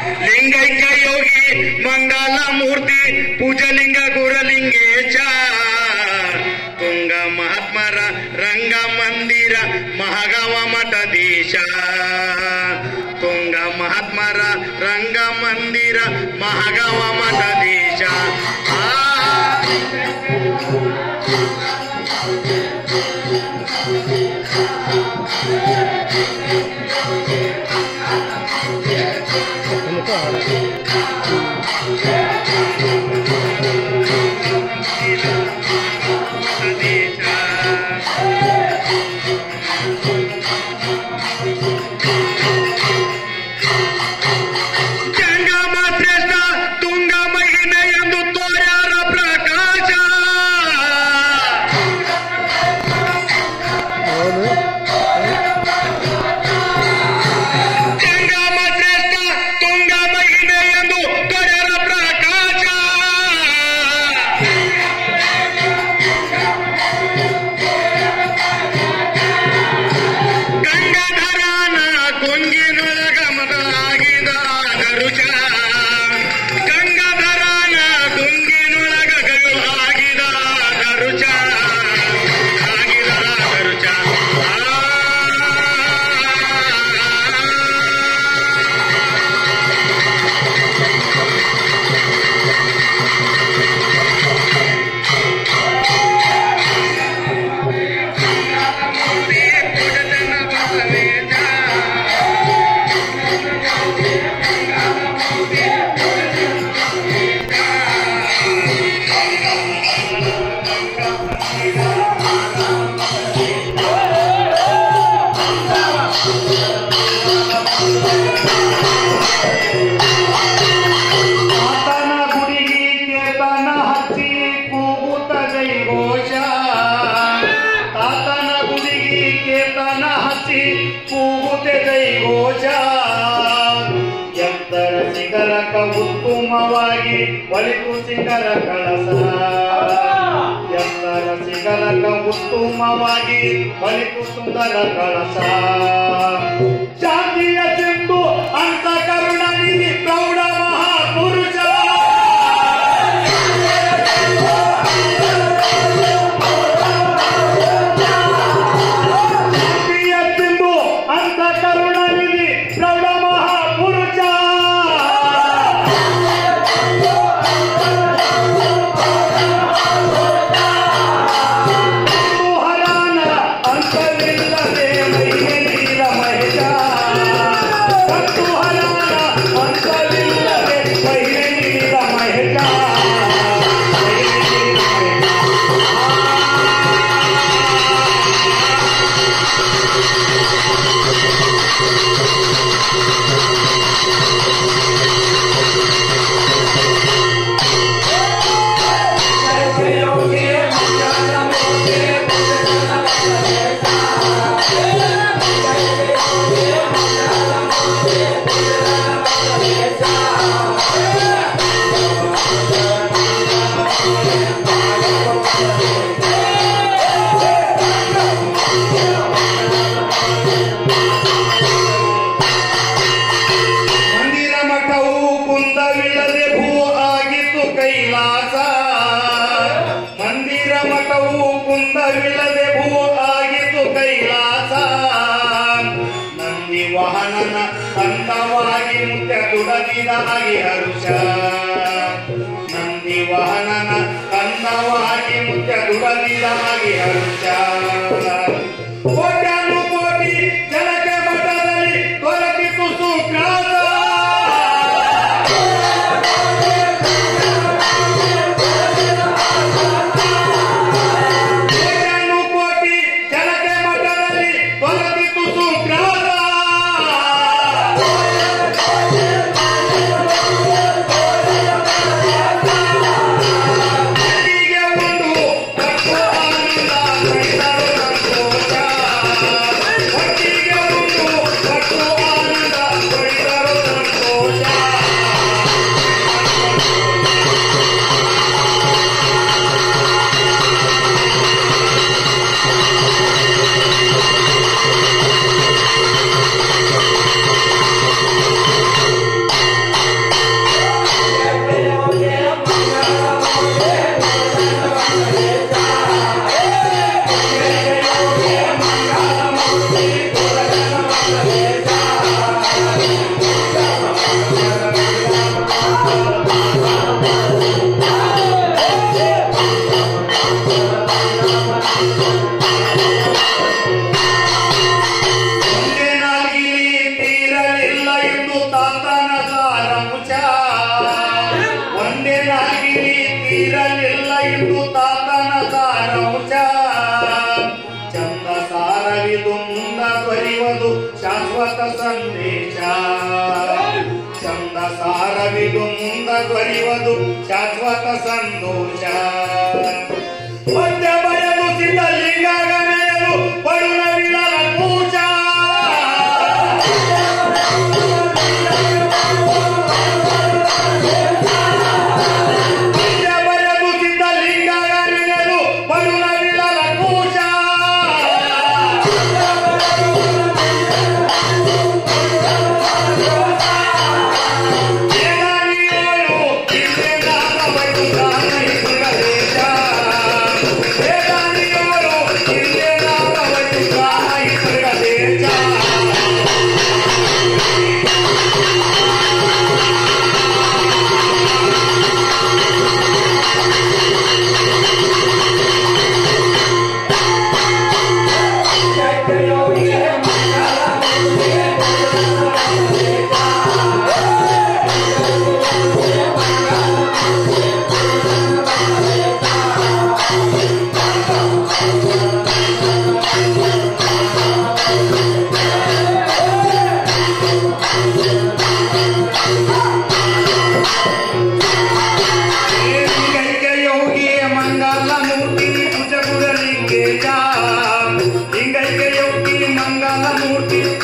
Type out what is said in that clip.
लिंगैक्य योगी मंगल मूर्ती पूजलिंग गुरलिंगेश तुंग महात्मा रंग मंदिर महागाव मठदीश तुंग महात्मा रंग मंदिर महागाव मठदीश ಉತ್ತಮವಾಗಿ ಒಲಿತು ಸಿಂಗರ ಕಳಸ ಎತ್ತರ ಸಿಗಲಕ ಉತ್ತಮವಾಗಿ ಒಲಿತು ಸುಂದರ ಕಳಸ ಶಾಂತಿಯ ಸಿಂಧು ಅಂತ ಕರುಣನಿಧಿ ಪ್ರೌಢ ಮಹಾಪುರುಷ ಶಾಂತಿಯ ಸಿಂಧು ಅಂತ ಕರುಣನಿಧಿ ಪ್ರೌಢ ಮಹಾಪುರುಷ ಕುಂದವಿಲ್ಲದೆ ಭೂ ಆಗಿತು ಕೈಲಾಸ ನಂದಿ ವಾಹನನ ಅಂತವಾಗಿ ಮುಖ್ಯ ದುಡಗಿದಾಗಿ ಹರುಷ ನಂದಿ ವಾಹನನ ಅಂತವಾಗಿ ಮುಖ್ಯ ದುಡಗಿದಾಗಿ ಹರುಷ ಕೋಟ್ಯಾನು ಕೋಟಿ ಜನಕ್ಕೆ ಮಠದಲ್ಲಿ ದೊರಕಿತು ಸುಗ್ರಾಸ ಸಾರಮುಚ ಒಂದೇ ನಾಗಿರಿ ತೀರಲಿಲ್ಲ ಇಂದು ತಾತನ ಸಾರಮುಚ ಚಂದ ಸಾರವಿದು ಮುಂದ ದೊರೆಯುವುದು ಶಾಶ್ವತ ಸಂದೇಶ ಚಂದ ಸಾರವಿದು ಮುಂದ ದೊರೆಯುವುದು ಶಾಶ್ವತ ಸಂತೋಷ ಮಧ್ಯ ಬಯಲು ಸಿದ್ಧಲಿಂಗನೆಯಲು ಪಡುನ ವಿಳಲ ಪೂಜ ಮಧ್ಯ ಬಯಲು ಸಿದ್ಧಲಿಂಗನೆಯಲು ಪಡುನ ವಿಳಲ ಪೂಜ ಲಿಂಗೈಕ್ಯ